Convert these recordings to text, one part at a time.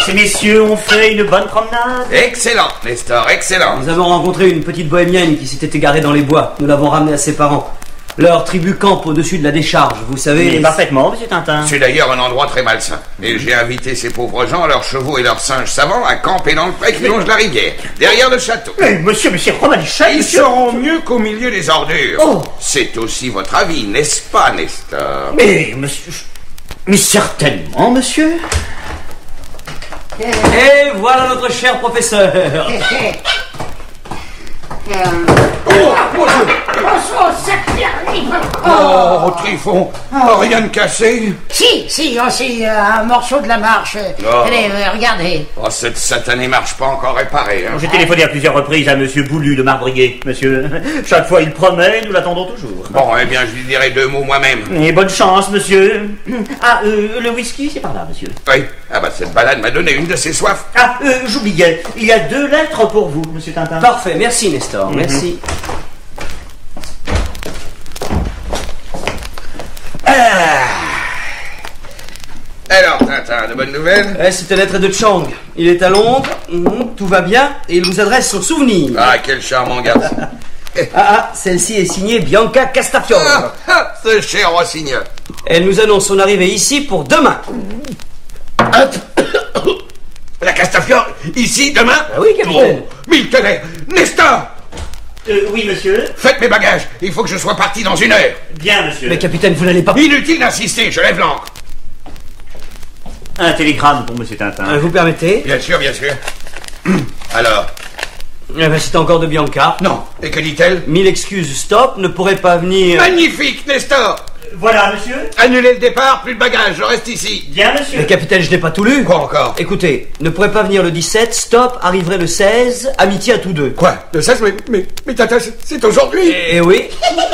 Ces messieurs ont fait une bonne promenade. Excellent, Nestor, excellent. Nous avons rencontré une petite bohémienne qui s'était égarée dans les bois. Nous l'avons ramenée à ses parents. Leur tribu campe au-dessus de la décharge, vous savez... Mais parfaitement, monsieur Tintin. C'est d'ailleurs un endroit très malsain. Et j'ai invité ces pauvres gens, leurs chevaux et leurs singes savants, à camper dans le pré qui longe la rivière, derrière le château. Mais monsieur Romanichet, Ils monsieur... seront mieux qu'au milieu des ordures. Oh. C'est aussi votre avis, n'est-ce pas, Nestor? Mais, monsieur... Mais certainement, monsieur. Et voilà notre cher professeur. Bonsoir, sacré. Oh, Trifon, rien de cassé? Si, c'est un morceau de la marche. Allez, regardez. Oh, cette satanée marche pas encore réparée, hein. J'ai téléphoné à plusieurs reprises à monsieur Boulu de Marbrier, monsieur. Chaque fois il promet, nous l'attendons toujours. Bon, eh bien, je lui dirai 2 mots moi-même. Et bonne chance, monsieur. Ah, le whisky, c'est par là, monsieur. Oui, ah bah cette balade m'a donné une de ses soifs. Ah, j'oubliais, il y a 2 lettres pour vous, monsieur Tintin. Parfait, merci Nestor, merci. Alors, Tintin, de bonnes nouvelles? Cette lettre est de Chang. Il est à Londres, tout va bien, et il vous adresse son souvenir. Ah, quel charmant garçon. Celle-ci est signée Bianca Castafiore. Ce cher rossignol. Elle nous annonce son arrivée ici pour demain. La Castafiore, ici, demain? Ah oui, capitaine. Oh, mille tonnerres. Nestor! Oui, monsieur. Faites mes bagages, il faut que je sois parti dans 1 heure. Bien, monsieur. Mais capitaine, vous n'allez pas... Inutile d'insister, je lève l'ancre. Un télégramme pour monsieur Tintin. Vous permettez? Bien sûr, bien sûr. Alors? C'est encore de Bianca. Non, et que dit-elle? 1000 excuses, stop, ne pourrait pas venir... Magnifique, Nestor! Voilà, monsieur. Annulez le départ, plus de bagages, je reste ici. Bien, monsieur. Mais capitaine, je n'ai pas tout lu. Quoi encore? Écoutez, ne pourrait pas venir le 17, stop, arriverait le 16, amitié à tous deux. Quoi? Le 16? Mais Tata, c'est aujourd'hui. Eh oui.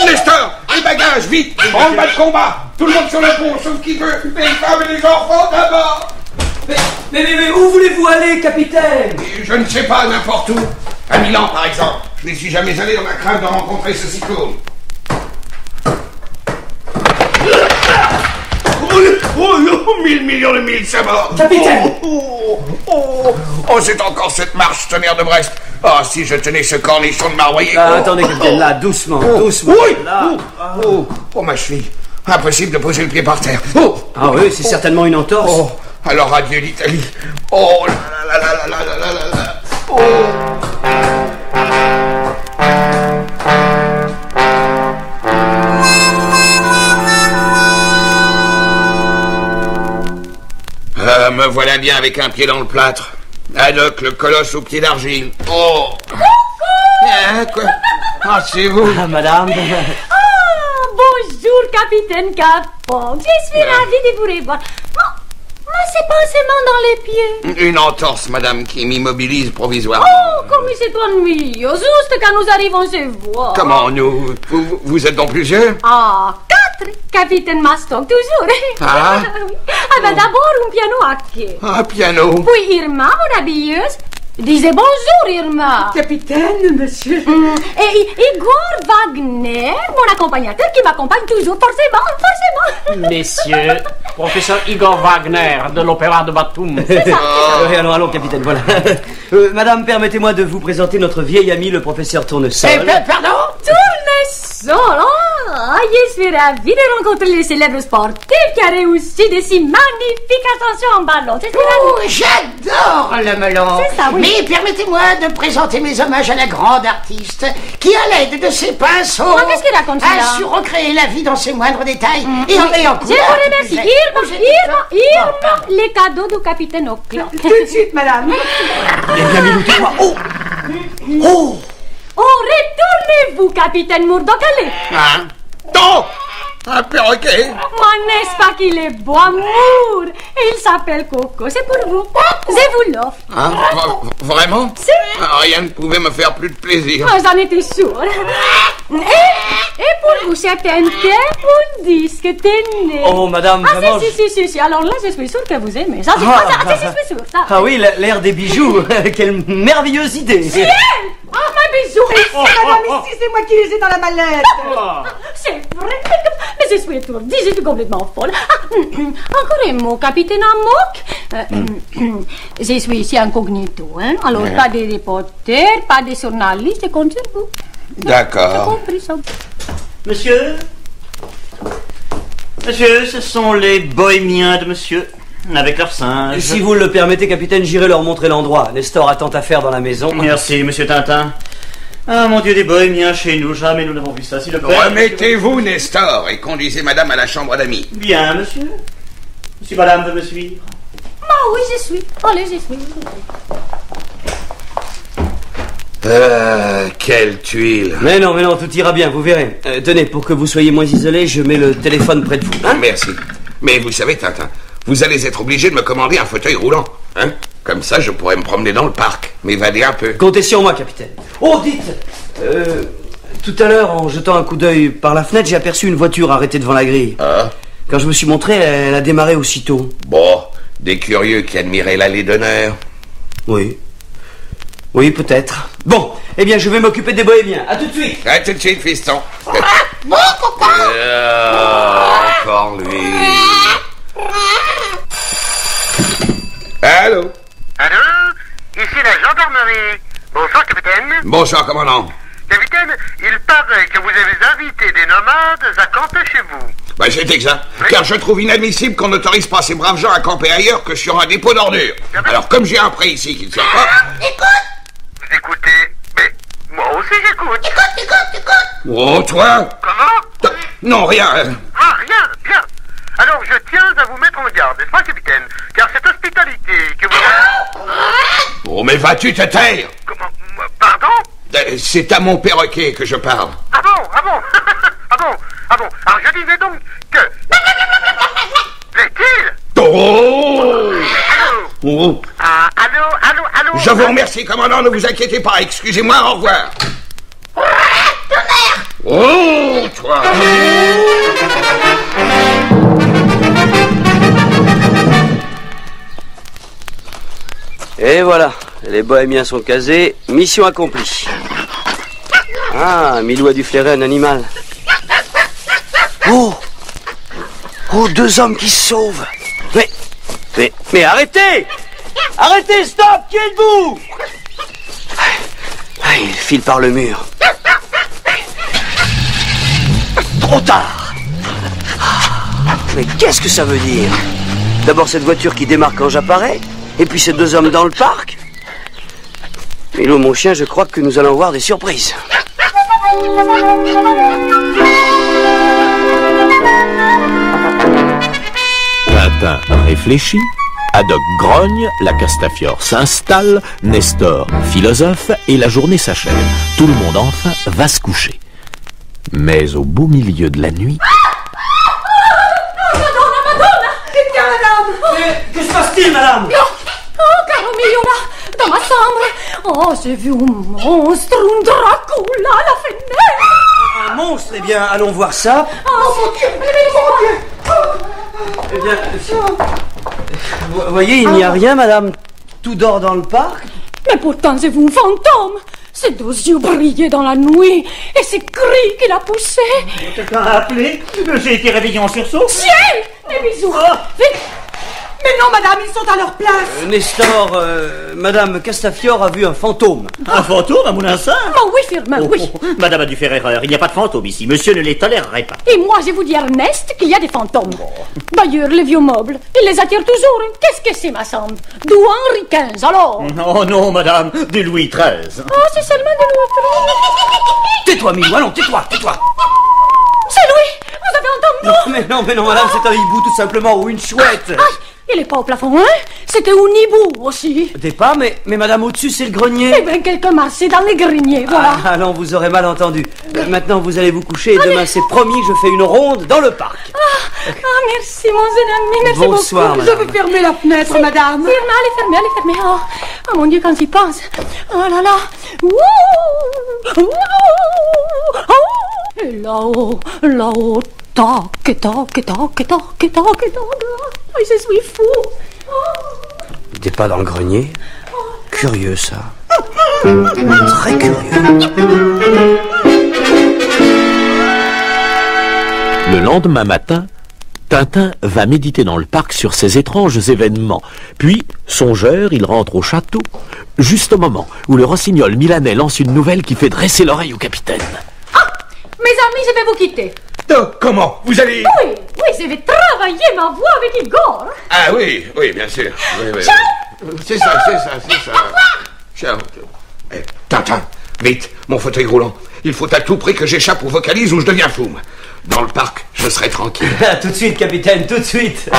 Nestor, les bagages, vite! On le bas de combat! Tout le monde sur le pont, sauf qui veut! Les femmes et les enfants d'abord! Mais où voulez-vous aller, capitaine? Je ne sais pas, n'importe où. À Milan, par exemple. Je n'y suis jamais allé dans la crainte de rencontrer ce cyclone. Oh non, 1000 millions de mille, c'est mort. Capitaine! Oh, c'est encore cette marche, tonnerre de Brest. Oh, si je tenais ce cornichon de Marbrier. Attendez, capitaine, là, doucement, doucement. Oui. Là. Oh, ma cheville. Impossible de poser le pied par terre. Ah oui, c'est certainement une entorse. Oh, alors adieu l'Italie. Oh là là là là là là là là. Oh. Me voilà bien avec un pied dans le plâtre. Haddock, le colosse au pied d'argile. Oh. Quoi? Ah, c'est vous. Madame. Bonjour, capitaine Capon. Je suis ravie de vous revoir. Moi, c'est pas seulement dans les pieds. Une entorse, madame, qui m'immobilise provisoirement. Oh, comme c'est ennuyeux. Juste quand nous arrivons se voir. Comment nous? Vous êtes donc plusieurs? Ah, 4, capitaine Maston, toujours. Ah. Ah ben d'abord un piano à quai. Un piano. Puis Irma, mon habilleuse. Disez bonjour, Irma. Capitaine, monsieur. Et Igor Wagner, mon accompagnateur qui m'accompagne toujours, forcément. Messieurs, professeur Igor Wagner de l'Opéra de Batum. C'est ça. Allons, capitaine, voilà. Madame, permettez-moi de vous présenter notre vieil ami, le professeur Tournesol. Pardon? Tournesol, je suis ravie de rencontrer les célèbres sportifs qui a réussi de si magnifiques ascensions en ballon. Oh, j'adore le melon. C'est ça, oui. Mais permettez-moi de présenter mes hommages à la grande artiste qui, à l'aide de ses pinceaux, qu'est-ce qu'il raconte, a celui-là? su recréer la vie dans ses moindres détails. Et en Je vous remercie. Irma, les cadeaux du capitaine Auckland. Tout de suite, madame. Bien mis toi. Oh, retournez-vous, capitaine Murdoch, allez. Hein? Non! Un perroquet? Moi, n'est-ce pas qu'il est beau amour? Et il s'appelle Coco. C'est pour vous. Je vous l'offre. Hein? Vraiment? Si. Rien ne pouvait me faire plus de plaisir. Ah, j'en étais sûre. Et pour vous, c'est un thé ou disque tenné. Oh, madame, vraiment... Si. Alors là, je suis sûre que vous aimez. Ça, je suis sûre. Ça. Ah oui, l'air des bijoux. Quelle merveilleuse idée. Ciel! Ah, mes bijoux! Madame, ici, c'est moi qui les ai dans la mallette. C'est vrai. Mais je suis étourdie, je suis complètement folle. Encore un mot, capitaine Amok. Je suis ici incognito, hein. Alors, pas de reporters, pas de journalistes, je compte sur vous. D'accord. Compris ça. Monsieur, ce sont les bohémiens de monsieur, avec leurs singes. Si vous le permettez, capitaine, j'irai leur montrer l'endroit. Nestor a tant à faire dans la maison. Merci, monsieur Tintin. Ah, mon Dieu, des bohémiens chez nous, jamais nous n'avons vu ça, s'il le plaît. Remettez-vous, Nestor, et conduisez madame à la chambre d'amis. Bien, monsieur. Si madame veut me suivre. Ah oui, je suis. Allez, je suis. Quelle tuile. Mais non, tout ira bien, vous verrez. Tenez, pour que vous soyez moins isolé, je mets le téléphone près de vous. Hein? Merci. Mais vous savez, Tintin, vous allez être obligé de me commander un fauteuil roulant. Hein? Comme ça, je pourrais me promener dans le parc, m'évader un peu. Comptez sur moi, capitaine. Oh, dites, tout à l'heure, en jetant un coup d'œil par la fenêtre, j'ai aperçu une voiture arrêtée devant la grille. Ah. Quand je me suis montré, elle a démarré aussitôt. Bon, des curieux qui admiraient l'allée d'honneur. Oui, peut-être. Bon, eh bien, je vais m'occuper des bohémiens. À tout de suite. À tout de suite, fiston. Encore lui. Allô? Allô? Ici la gendarmerie. Bonsoir, capitaine. Bonsoir, commandant. Capitaine, il paraît que vous avez invité des nomades à camper chez vous. Bah, c'est exact. Oui. Car je trouve inadmissible qu'on n'autorise pas ces braves gens à camper ailleurs que sur un dépôt d'ordures. Alors, comme j'ai un prêt ici qui ne sert pas... Écoute! Vous écoutez? Mais moi aussi j'écoute. Écoute! Oh, toi? Comment? Non, rien. Ah, rien, bien. Alors, je tiens à vous mettre en garde, n'est-ce pas, capitaine? Car cette hospitalité que vous... Oh, mais vas-tu te taire? Comment? Pardon? C'est à mon perroquet que je parle. Ah bon? Alors, je disais donc que... Plaît-il? Oh! Allô? Allô? Je vous remercie, commandant, ne vous inquiétez pas. Excusez-moi, au revoir. Oh, toi! Et voilà, les bohémiens sont casés, mission accomplie. Ah, Milou a dû flairer un animal. Oh, deux hommes qui se sauvent. Mais arrêtez! Arrêtez, stop! Qui êtes-vous? Il file par le mur. Trop tard! Mais qu'est-ce que ça veut dire? D'abord cette voiture qui démarre quand j'apparais, et puis ces deux hommes dans le parc. Milou, mon chien, je crois que nous allons voir des surprises. Tintin réfléchit, Haddock grogne, la Castafiore s'installe, Nestor philosophe et la journée s'achève. Tout le monde enfin va se coucher. Mais au beau milieu de la nuit... Que se passe-t-il, madame? Oh, caro mio, là, dans ma chambre. Oh, j'ai vu un monstre, un Dracula à la fenêtre. Un monstre? Eh bien, allons voir ça. Oh, mon Dieu. Eh bien, vous voyez, il n'y a rien, madame. Tout dort dans le parc. Mais pourtant, j'ai vu un fantôme. Ses deux yeux brillaient dans la nuit et ces cris qu'il a poussés. Quelqu'un a appelé? J'ai été réveillé en sursaut. Ciel! Des bisous. Vite! Mais non, madame, ils sont à leur place. Nestor, madame Castafiore a vu un fantôme. Un fantôme à Moulinsart? Oh oui, firme, oui. Madame a dû faire erreur. Il n'y a pas de fantôme ici. Monsieur ne les tolérerait pas. Et moi, je vous dis, Ernest, qu'il y a des fantômes. D'ailleurs, les vieux meubles, ils les attirent toujours. Qu'est-ce que c'est, ma chambre? D'où Henri XV, alors? Oh non, madame, de Louis XIII. Oh, c'est seulement de Louis XIII. Tais-toi, Milou, allons, tais-toi. C'est lui! Vous avez entendu? Non, mais non, madame, c'est un hibou, tout simplement, ou une chouette. Aïe, il est pas au plafond, hein? C'était au Nibou aussi. Des pas, mais madame, au-dessus, c'est le grenier. Eh bien, quelqu'un marchait dans les greniers, voilà. Ah non, vous aurez mal entendu. Maintenant, vous allez vous coucher et demain, c'est promis, je fais une ronde dans le parc. Merci, mon jeune ami, merci Bonsoir, beaucoup. madame. Je vais fermer la fenêtre, madame. Allez fermer. Oh mon Dieu, quand j'y pense. Oh là là. Et là-haut, toc. Oh, je suis fou. Des pas dans le grenier. Curieux, ça. Très curieux. Le lendemain matin, Tintin va méditer dans le parc sur ces étranges événements. Puis, songeur, il rentre au château, juste au moment où le rossignol milanais lance une nouvelle qui fait dresser l'oreille au capitaine. Mes amis, je vais vous quitter. Comment? Vous allez... Oui, je vais travailler ma voix avec Igor. Ah oui, bien sûr. Oui. Ciao. C'est ça. Ciao. Tintin, vite, mon fauteuil roulant. Il faut à tout prix que j'échappe ou vocalise ou je deviens fou. Dans le parc, je serai tranquille. Tout de suite, capitaine, tout de suite.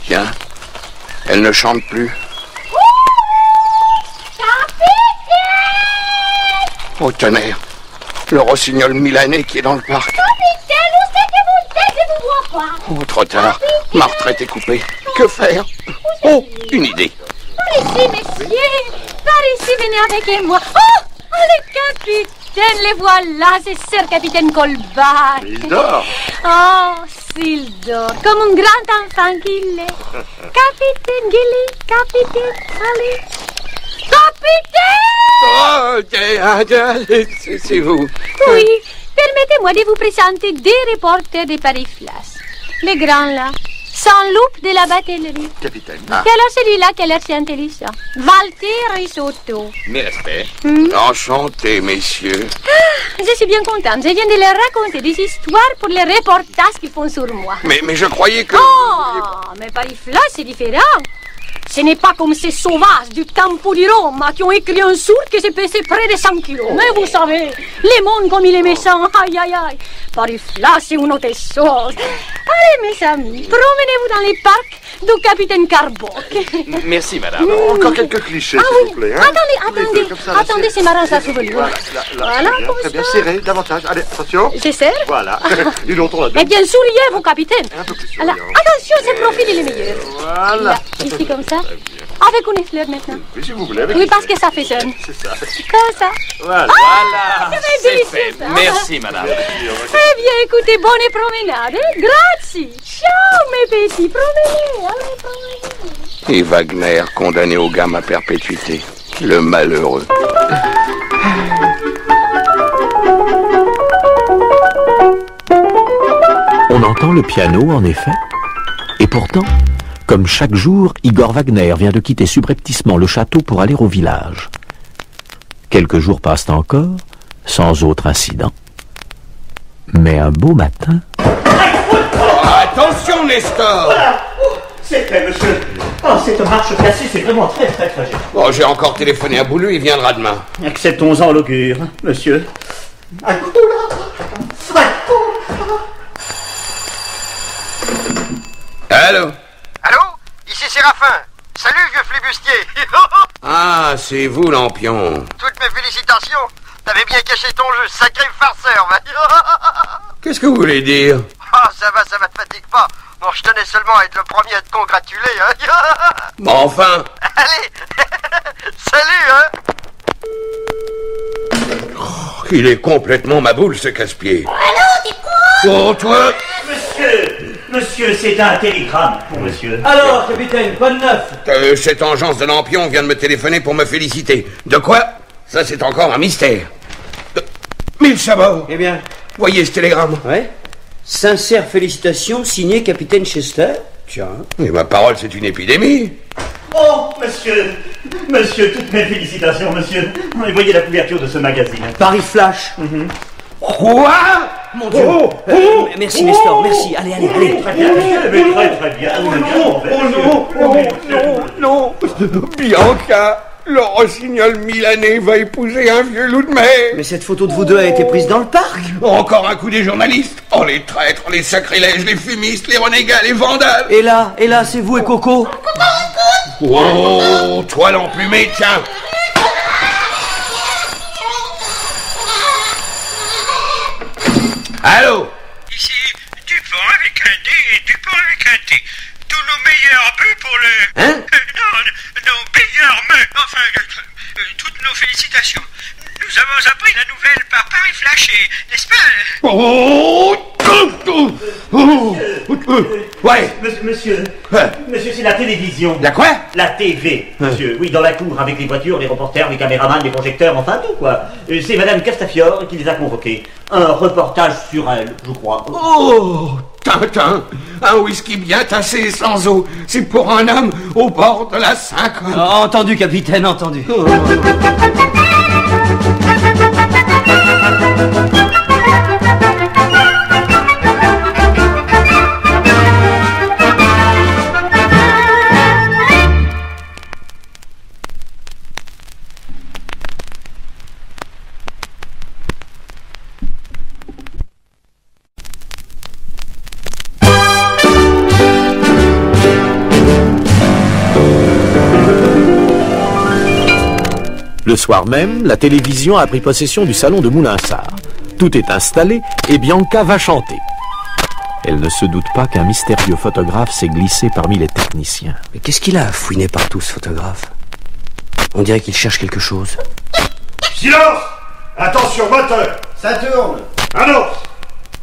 Tiens, elle ne chante plus. Oh tonnerre, le rossignol milanais qui est dans le parc. Capitaine, où c'est que vous êtes? Je vous vois pas. Oh, trop tard, ma retraite est coupée. Que faire? Oh, une idée. Par ici, messieurs. Par ici, venez avec moi. Oh, le capitaine, les voilà. C'est Sir Capitaine Colbert. Il dort. Oh, s'il dort, comme un grand enfant qu'il est. Capitaine Gilly, capitaine, allez. Capitaine! Oh, c'est vous. Oui, permettez-moi de vous présenter des reporters de Paris Flash. Les grands là, sans loupe de la batellerie. Capitaine. Et alors celui-là qui a l'air si intelligent. Walter Risotto. Mes respects. Enchanté, messieurs. Je suis bien contente. Je viens de leur raconter des histoires pour les reportages qu'ils font sur moi. Mais je croyais que... Oh, mais Paris Flash, c'est différent. Ce n'est pas comme ces sauvages du Tempo di Roma qui ont écrit un sourd que j'ai pesé près de 100 kilos. Mais vous savez, les mondes comme il est méchant, aïe. Paris Flash, c'est une autre chose. Allez, mes amis, promenez-vous dans les parcs du capitaine Carboc. Merci, madame. Encore quelques clichés, s'il vous plaît. Hein. Attendez, c'est marrant ça, souvenir. Voilà, comme très bien, ça. serré, davantage. Allez, attention. J'essaie. Voilà. Une autre, on a deux. Eh bien, souriez-vous, capitaine. Un peu plus Alors, souriant. attention, ce profil, il est meilleur. Voilà. Là, ici, comme ça. Avec une fleur maintenant. Oui, si vous voulez. Avec Oui, une parce fleur. que ça fait jeune. C'est ça. Comme ça. Voilà. Voilà, C'est fait. Merci, madame. Eh bien, écoutez, bonne promenade. Grazie. Ciao, mes petits. Promenez. Allez, promenez. Et Wagner, condamné aux gammes à perpétuité. Le malheureux. On entend le piano, en effet. Et pourtant, comme chaque jour, Igor Wagner vient de quitter subrepticement le château pour aller au village. Quelques jours passent encore, sans autre incident. Mais un beau matin... Attention, Nestor! C'est fait, monsieur. Oh, cette marche cassée, c'est vraiment très fragile. Oh, j'ai encore téléphoné à Boulu, il viendra demain. Acceptons-en l'augure, monsieur. Allô? Allô? Ici Séraphin. Salut, vieux flibustier. Ah, c'est vous, Lampion. Toutes mes félicitations. T'avais bien caché ton jeu, sacré farceur, va. Qu'est-ce que vous voulez dire? Ah, ça va, te fatigue pas. Bon, je tenais seulement à être le premier à te congratuler, hein. Bon, enfin. Allez, salut, hein. Il est complètement ma boule, ce casse-pied. Oh, toi! Monsieur, c'est un télégramme pour monsieur. Alors, capitaine, quoi de neuf? Cette engeance de Lampion vient de me téléphoner pour me féliciter. De quoi? Ça, c'est encore un mystère. 1000 sabords. Eh bien, Voyez ce télégramme. ouais. Sincères félicitations, signé capitaine Chester. Tiens. Et ma parole, c'est une épidémie. Oh, monsieur, toutes mes félicitations, monsieur. Et voyez la couverture de ce magazine. Paris Flash. Quoi? Mon Dieu. Merci, Nestor, merci. Allez. Très bien, monsieur, mais très bien. Non, Bianca. Le rossignol milanais va épouser un vieux loup de mer. Mais cette photo de vous deux a été prise dans le parc. Encore un coup des journalistes. Oh, les traîtres, les sacrilèges, les fumistes, les renégats, les vandales. Et là, c'est vous et Coco. Oh, toi l'emplumé, tiens. Allô? Ici, Dupont avec un D et Dupont avec un T. Tous nos meilleurs buts pour le... Hein? Non, nos meilleurs buts. Enfin, toutes nos félicitations. Nous avons appris la nouvelle par Paris Flash, n'est-ce pas? Ouais. Monsieur, c'est la télévision. La quoi? La TV, monsieur. Oui, dans la cour, avec les voitures, les reporters, les caméramans, les projecteurs, enfin tout, quoi. C'est Madame Castafiore qui les a convoqués. Un reportage sur elle, je crois. Oh, Tintin, un whisky bien tassé sans eau. C'est pour un homme au bord de la Sainte. Entendu, capitaine, entendu. Le soir même, la télévision a pris possession du salon de Moulinsart. Tout est installé et Bianca va chanter. Elle ne se doute pas qu'un mystérieux photographe s'est glissé parmi les techniciens. Mais qu'est-ce qu'il a à fouiner partout, ce photographe? On dirait qu'il cherche quelque chose. Silence! Attention, moteur! Ça tourne! Annonce!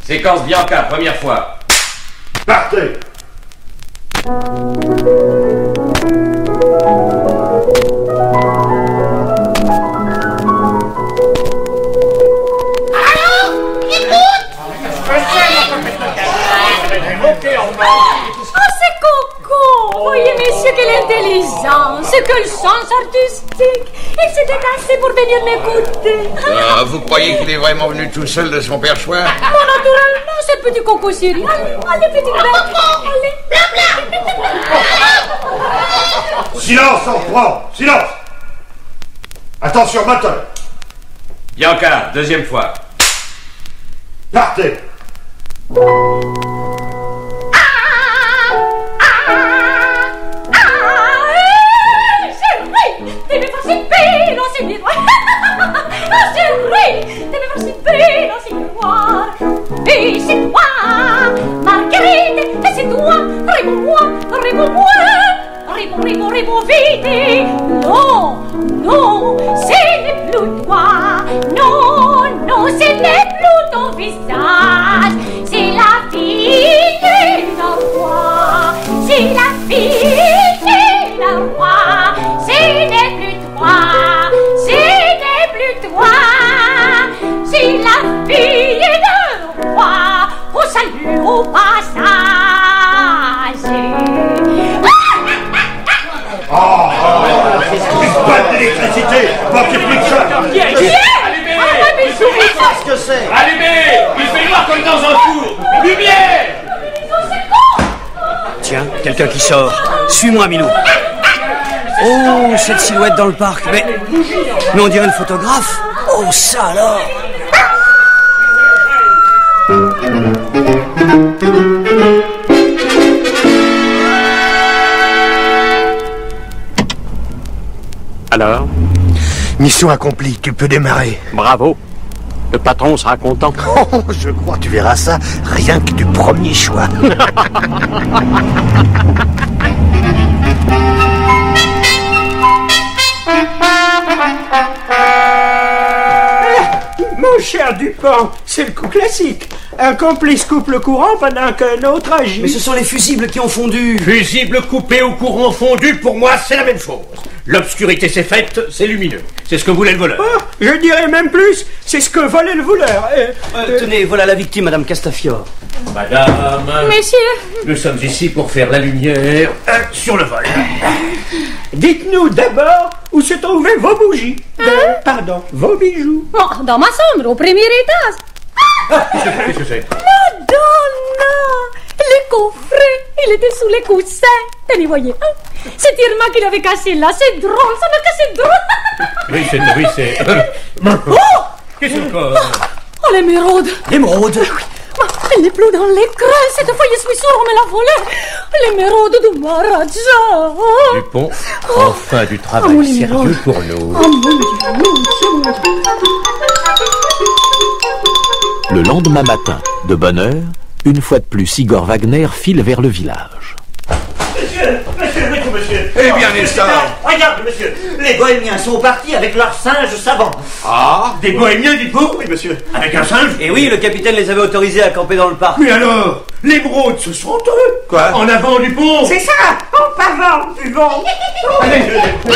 Séquence Bianca, première fois. Partez! Oh, c'est Coco! Voyez, messieurs, quelle intelligence! Quel sens artistique! Il s'était cassé pour venir m'écouter. Vous croyez qu'il est vraiment venu tout seul de son perchoir? Bon, naturellement, c'est le petit Coco Siri. Allez, petite bête! Allez! Silence, on reprend! Silence! Attention, moteur! Bianca, deuxième fois. Partez! Et c'est toi, Marguerite, et c'est toi, réponds-moi, réponds-moi, réponds vite. Non, non, ce n'est plus toi, non, non, ce n'est plus ton visage, c'est la fille de la roi, c'est la fille de la roi, ce n'est plus toi, ce n'est plus toi, c'est la fille de roi, au salut au passage. Pas d'électricité! Manquez plus que ça! Qu'est-ce que c'est? Allumez! Il fait noir comme dans un four! Lumière! Tiens, quelqu'un qui sort. Suis-moi, Milou. Oh, cette silhouette dans le parc. Mais on dirait une photographe. Oh, ça alors! Alors? Mission accomplie, tu peux démarrer. Bravo. Le patron sera content. Oh, je crois, tu verras ça, rien que du premier choix. Mon cher Dupont, c'est le coup classique. Un complice coupe le courant pendant qu'un autre agit. Mais ce sont les fusibles qui ont fondu. Fusible coupé au courant fondu, pour moi, c'est la même chose. L'obscurité s'est faite, c'est lumineux. C'est ce que voulait le voleur. Oh, je dirais même plus, c'est ce que volait le voleur. Tenez, voilà la victime, Madame Castafiore. Madame... Messieurs... Nous sommes ici pour faire la lumière sur le vol. Dites-nous d'abord où se trouvaient vos bougies. Pardon, vos bijoux. Oh, dans ma chambre, au premier étage. Qu'est-ce que c'est? Madonna! Les coffret. Il était sous les coussins. Tenez, voyez. Hein? C'est Irma qui l'avait caché là. C'est drôle, ça m'a cassé drôle. Oui, c'est... Oh! Qu'est-ce que... Oh, l'émeraude. L'émeraude? Oui. Elle n'est plus dans l'écran. Cette fois, je suis sûre, on me l'a volée. L'émeraude de Maharaja. Dupont, enfin du travail sérieux pour nous. Oh, mon Dieu. Le lendemain matin, de bonne heure, une fois de plus, Igor Wagner file vers le village. Monsieur. Eh bien, Nestor. Regarde, monsieur, les bohémiens sont partis avec leurs singes savants. Ah, des bohémiens, dites-vous? Oui, monsieur. Avec un singe? Et oui, le capitaine les avait autorisés à camper dans le parc. Mais alors, l'émeraude, ce sont eux. Quoi? En avant du pont. C'est ça, en avant du vent. Allez, Oui.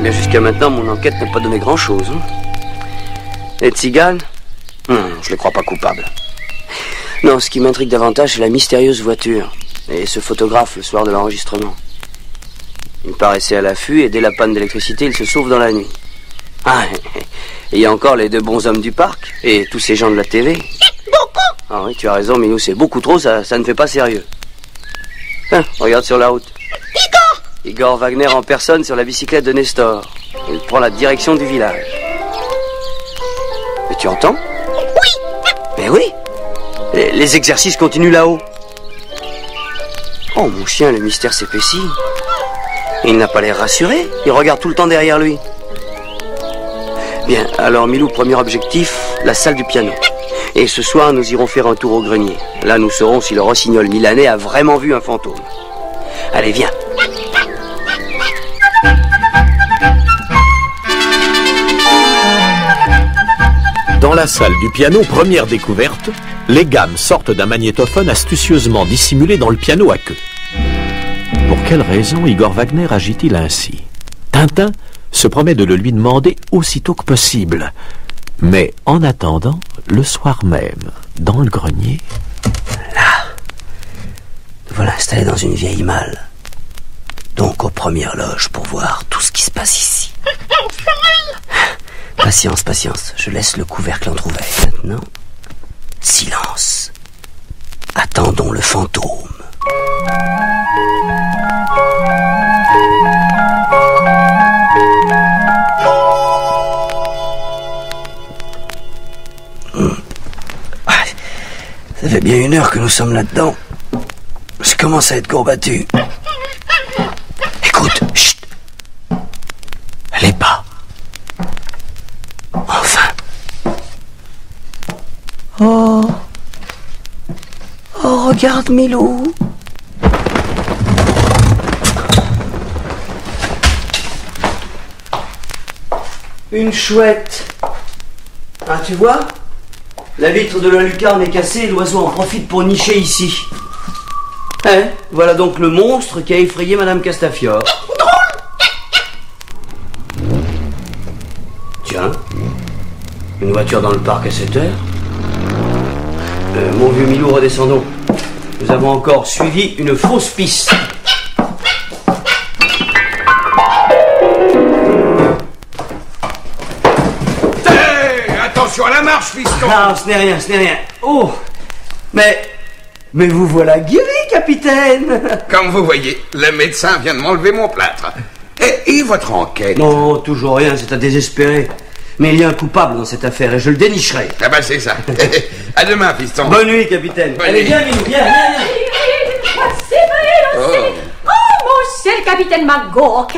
Mais jusqu'à maintenant, mon enquête n'a pas donné grand-chose. Hein. Les tziganes, je les crois pas coupables. Non, ce qui m'intrigue davantage, c'est la mystérieuse voiture et ce photographe le soir de l'enregistrement. Il paraissait à l'affût et dès la panne d'électricité, il se sauve dans la nuit. Ah, et il y a encore les deux bons hommes du parc et tous ces gens de la TV. Ah oui, tu as raison, Milou, c'est beaucoup trop, ça ne fait pas sérieux. Hein, regarde sur la route. Igor Wagner en personne sur la bicyclette de Nestor. Il prend la direction du village. Mais tu entends? Oui. Mais oui. Les exercices continuent là-haut. Oh, mon chien, le mystère s'épaissit. Il n'a pas l'air rassuré. Il regarde tout le temps derrière lui. Bien, alors Milou, premier objectif, la salle du piano. Et ce soir, nous irons faire un tour au grenier. Là, nous saurons si le rossignol milanais a vraiment vu un fantôme. Allez, viens. Dans la salle du piano, première découverte, les gammes sortent d'un magnétophone astucieusement dissimulé dans le piano à queue. Pour quelle raison Igor Wagner agit-il ainsi? Tintin se promet de le lui demander aussitôt que possible. Mais en attendant, le soir même, dans le grenier... Là, nous voilà installés dans une vieille malle. Donc aux premières loges pour voir tout ce qui se passe ici. Patience, patience, je laisse le couvercle entrouvert. Maintenant, silence. Attendons le fantôme. Ça fait bien 1 heure que nous sommes là-dedans. Je commence à être courbattu. Écoute, chut. Elle est bas. Enfin. Oh, regarde Milou. Une chouette. Ah, tu vois? La vitre de la lucarne est cassée et l'oiseau en profite pour nicher ici. Voilà donc le monstre qui a effrayé Madame Castafiore. Tiens, une voiture dans le parc à 7 heures. Mon vieux Milou, redescendons. Nous avons encore suivi une fausse piste. Attention à la marche, fiston. Non, ce n'est rien, ce n'est rien. Oh, mais vous voilà guéri, capitaine. Comme vous voyez, le médecin vient de m'enlever mon plâtre. Et votre enquête? Non, toujours rien, c'est à désespérer. Mais il y a un coupable dans cette affaire et je le dénicherai. Ah bah c'est ça. À demain, fiston. Bonne nuit, capitaine. Bonne Allez, nuit. viens, Milou, viens. Oh, mon cher capitaine Magog.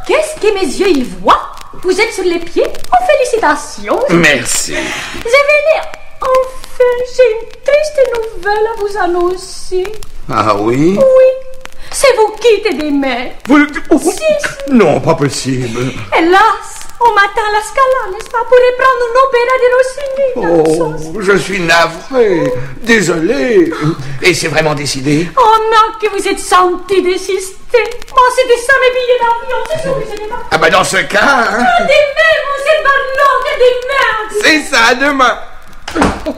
Qu'est-ce que mes yeux ils voient? Vous êtes sur les pieds? Oh, félicitations. Merci. Je venais... Enfin, j'ai une triste nouvelle à vous annoncer. Ah oui? Oui, c'est vous qui êtes des mères. Vous... Oh, Si. non, pas possible. Hélas, on m'attend à la Scala, n'est-ce pas, pour reprendre une opéra de Rossini. Oh, je suis navré. Désolé. Et c'est vraiment décidé? Oh non, que vous êtes senti désister. Moi, c'était ça mes billets d'avion, c'est sûr que je n'ai pas... Ah bah dans ce cas... Hein? Des mères, mon Barlow, des mères. C'est ça, à demain.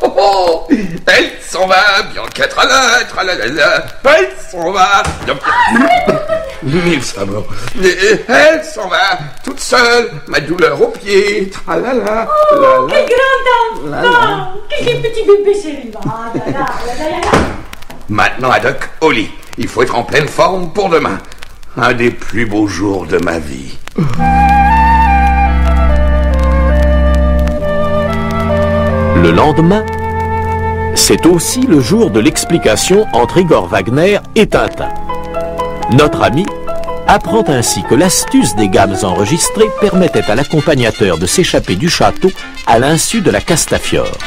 Oh, elle s'en va, Bianca, tralala, tralalala. Elle s'en va. Mille sabords. Elle s'en va, toute seule, ma douleur aux pieds. Tralala. Oh, quel grand enfant. Quel petit bébé chéri. Maintenant, Haddock, au lit. Il faut être en pleine forme pour demain. Un des plus beaux jours de ma vie. Le lendemain, c'est aussi le jour de l'explication entre Igor Wagner et Tintin. Notre ami apprend ainsi que l'astuce des gammes enregistrées permettait à l'accompagnateur de s'échapper du château à l'insu de la Castafiore.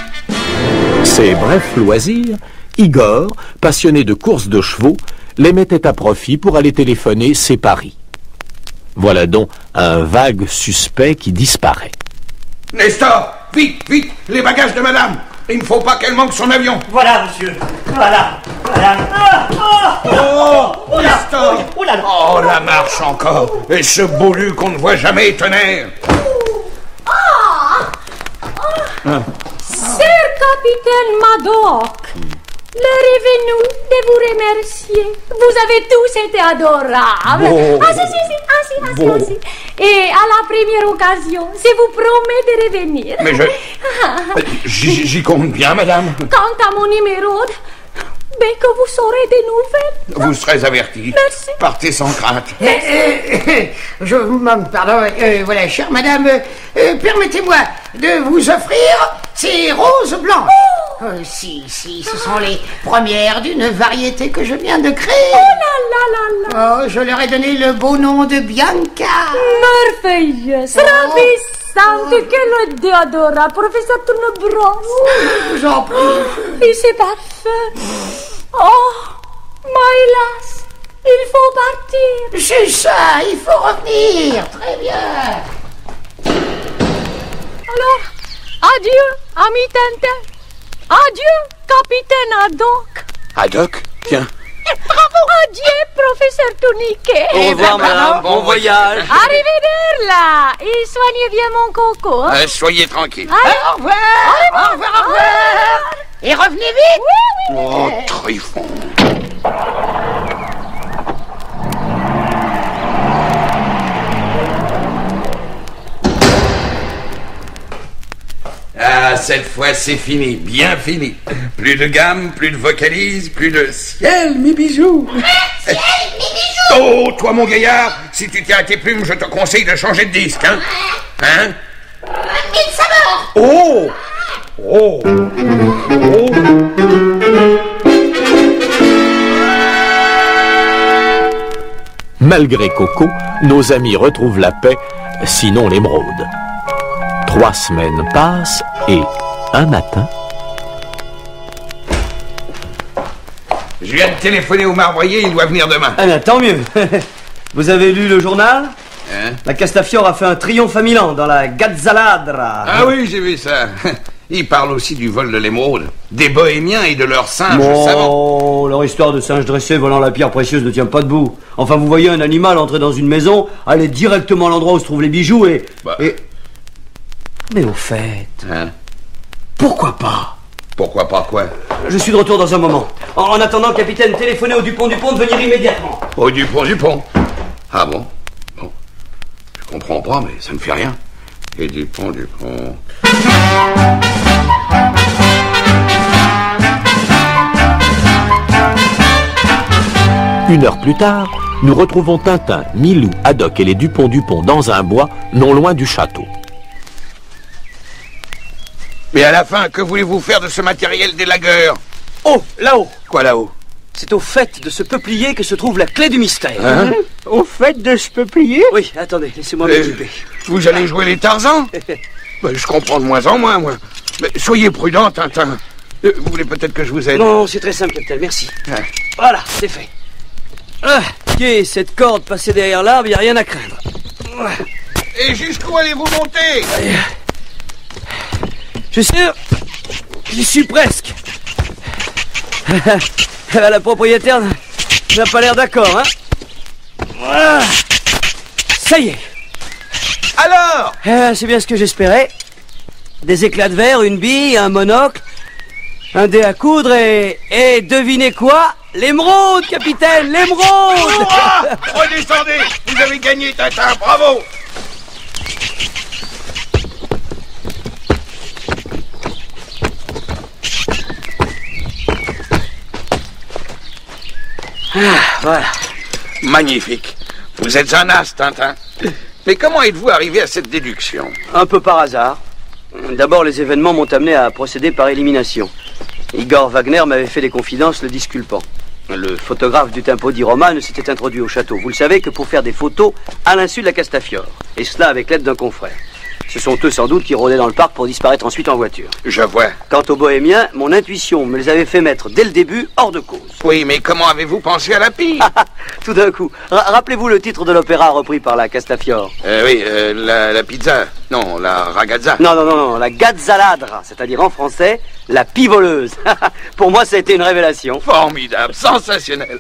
Ces brefs loisirs, Igor, passionné de courses de chevaux, les mettait à profit pour aller téléphoner ses paris. Voilà donc un vague suspect qui disparaît. Nestor, vite, vite, les bagages de madame. Il ne faut pas qu'elle manque son avion. Voilà, monsieur. Voilà. Oh, Nestor. Oh, la marche encore. Et ce boulu qu'on ne voit jamais, tonnerre. Cher capitaine Madoc, l'heure est venue de vous remercier. Vous avez tous été adorables. Bon. Assis. Et à la première occasion, je vous promets de revenir. Mais j'y compte bien, madame. Quant à mon numéro, dès que vous saurez des nouvelles. Vous serez averti. Merci. Partez sans crainte. Pardon, voilà, chère madame, permettez-moi de vous offrir ces roses blanches. Si, ce sont les premières d'une variété que je viens de créer. Oh là là. Oh, je leur ai donné le beau nom de Bianca. Merveilleuse, ravissante, quelle idée adorable, professeur Tournebrosse. Je vous en prie. Et c'est parfait. Oh, mais hélas, il faut partir. C'est ça, il faut revenir. Très bien. Alors, adieu, ami Tintin. Adieu, capitaine Haddock. Haddock, tiens. Adieu, professeur Tourniquet. Au revoir, madame. Bon voyage. Arrivederci là. Et soignez bien mon coco. Hein? Soyez tranquille. Au revoir. Au revoir. Et revenez vite. Oui. Oh, Trifon. Ah, cette fois, c'est fini, bien fini. Plus de gamme, plus de vocalise, plus de ciel, mes bijoux. Ciel, mes bijoux. Oh, toi, mon gaillard, si tu tiens à tes plumes, je te conseille de changer de disque, hein. Hein? 1000 sabords. Oh. Oh. Oh. Malgré Coco, nos amis retrouvent la paix, sinon l'émeraude. 3 semaines passent et, un matin... Je viens de téléphoner au marbrier, il doit venir demain. Ah ben, tant mieux. Vous avez lu le journal? Hein? La Castafiore a fait un triomphe à Milan, dans la Gazzaladra. Ah oui, j'ai vu ça. Il parle aussi du vol de l'émeraude, des bohémiens et de leurs singes savants. Oh, leur histoire de singe dressé volant la pierre précieuse ne tient pas debout. Enfin, vous voyez un animal entrer dans une maison, aller directement à l'endroit où se trouvent les bijoux et... Mais au fait... Hein? Pourquoi pas? Pourquoi pas quoi? Je suis de retour dans un moment. En attendant, capitaine, téléphonez au Dupont de venir immédiatement. Au Dupont? Ah bon? Bon. Je comprends pas, mais ça ne fait rien. Et Dupont. Une heure plus tard, nous retrouvons Tintin, Milou, Haddock et les Dupont dans un bois non loin du château. Mais à la fin, que voulez-vous faire de ce matériel d'élagueur? Oh, là-haut. Quoi là-haut? C'est au fait de ce peuplier que se trouve la clé du mystère. Hein? Au fait de ce peuplier? Oui, attendez, laissez-moi m'occuper. Vous allez jouer les Tarzans? Je comprends de moins en moins, moi. Mais soyez prudent, Tintin. Vous voulez peut-être que je vous aide? Non, c'est très simple, capitaine, merci. Ah. Voilà, c'est fait. Ok, cette corde passée derrière l'arbre, il n'y a rien à craindre. Et jusqu'où allez-vous monter? Je suis sûr, j'y suis presque. La propriétaire n'a pas l'air d'accord, hein? Ça y est. Alors? C'est bien ce que j'espérais. des éclats de verre, une bille, un monocle, un dé à coudre et devinez quoi? L'émeraude, capitaine, l'émeraude! Redescendez! Vous avez gagné, Tintin, bravo! Voilà. Magnifique. Vous êtes un as, Tintin. Mais comment êtes-vous arrivé à cette déduction? Un peu par hasard. D'abord, les événements m'ont amené à procéder par élimination. Igor Wagner m'avait fait des confidences le disculpant. Le photographe du Tempo di Roma s'était introduit au château. Vous le savez que pour faire des photos à l'insu de la Castafiore. Et cela avec l'aide d'un confrère. Ce sont eux sans doute qui rôdaient dans le parc pour disparaître ensuite en voiture. Je vois. Quant aux bohémiens, mon intuition me les avait fait mettre dès le début hors de cause. Oui, mais comment avez-vous pensé à la pille? Tout d'un coup. Rappelez-vous le titre de l'opéra repris par la Castafiore? La pizza. Non, la ragazza. Non, la gazzaladra, c'est-à-dire en français, la pivoleuse. Pour moi, ça a été une révélation. Formidable, sensationnel.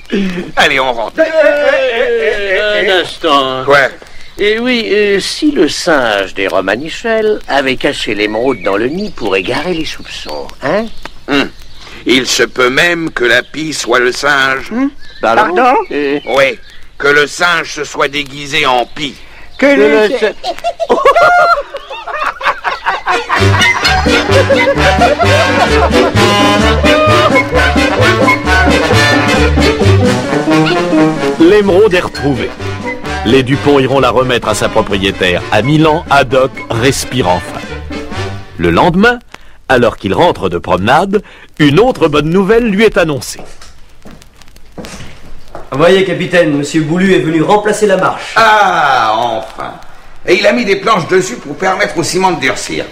Allez, on rentre. Un instant. Ouais. Et oui, si le singe des Romanichel avait caché l'émeraude dans le nid pour égarer les soupçons, hein? Il se peut même que la pie soit le singe. Pardon? Oui, que le singe se soit déguisé en pie. Que le... L'émeraude est retrouvée. Les Dupont iront la remettre à sa propriétaire. À Milan, Haddock respire enfin. Le lendemain, alors qu'il rentre de promenade, une autre bonne nouvelle lui est annoncée. Voyez, capitaine, monsieur Boulu est venu remplacer la marche. Ah, enfin. Et il a mis des planches dessus pour permettre au ciment de durcir.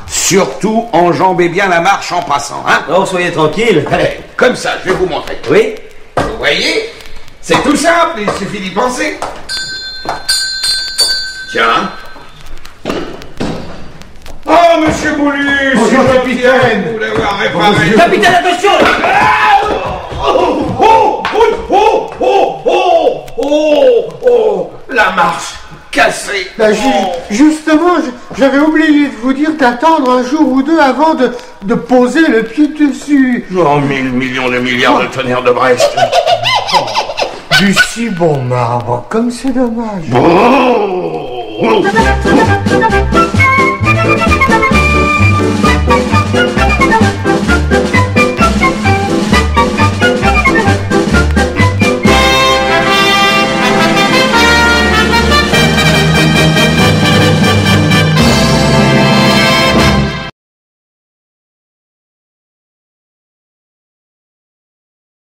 Surtout, enjambez bien la marche en passant, hein? Non, soyez tranquille. Allez, comme ça, je vais vous montrer. Oui? Vous voyez? C'est tout simple, il suffit d'y penser. Tiens. Oh, monsieur Boulu, bonjour, capitaine. Vous l'avoir réparé. Capitaine, attention! La marche cassée. Justement, j'avais oublié de vous dire d'attendre un jour ou deux avant de poser le pied dessus. Oh, 1000 millions de milliards de tonnerres de Brest. Du si bon marbre, comme c'est dommage. Oh.